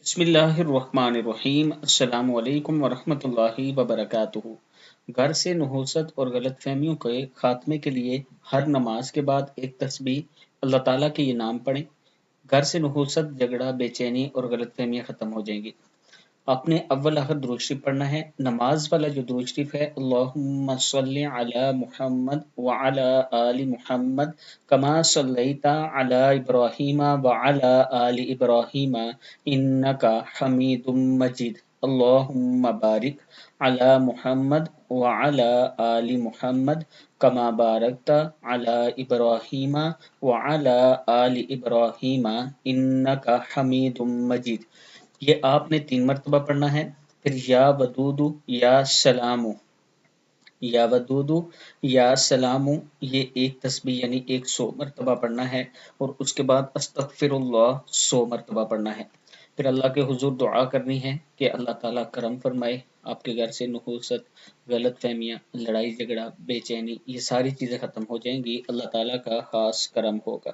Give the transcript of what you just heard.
बिस्मिल्लाहिर्रहमानिर्रहीम। अस्सलाम वालेकुम वरहमतुल्लाहि वबरकातुहू। घर से नहुसत और गलत फहमियों के खात्मे के लिए हर नमाज के बाद एक तस्बीह अल्लाह ताला के ये नाम पढ़ें। घर से नहुसत, झगड़ा, बेचैनी और गलत फहमियाँ खत्म हो जाएंगी। आपने अव्वल आखिर दुरूद शरीफ पढ़ना है। नमाज वाला जो दुरूद शरीफ है, अल्लाहुम्मा सल्लि अला मुहम्मद व अला आलि मुहम्मद कमा सल्लैता अला इब्राहीमा व अला आलि इब्राहीमा इन्नका हमीदुम मजीद। अल्लाहुम्मा बारिक अला मुहम्मद व अला आलि मुहम्मद कमा बारकता अला इब्राहीमा व अला आलि इब्राहीमा इन्नका हमीदुम मजीद। ये आपने 3 मरतबा पढ़ना है। फिर या वदूदु या सलामु, या वदूदु या सलामु, ये एक तस्बीह यानी 100 मरतबा पढ़ना है। और उसके बाद अस्तगफिरुल्लाह 100 मरतबा पढ़ना है। फिर अल्लाह के हुजूर दुआ करनी है कि अल्लाह ताला करम फरमाए, आपके घर से नहुसत, गलत फहमियाँ, लड़ाई झगड़ा, बेचैनी, ये सारी चीज़ें ख़त्म हो जाएंगी। अल्लाह ताला का खास करम होगा।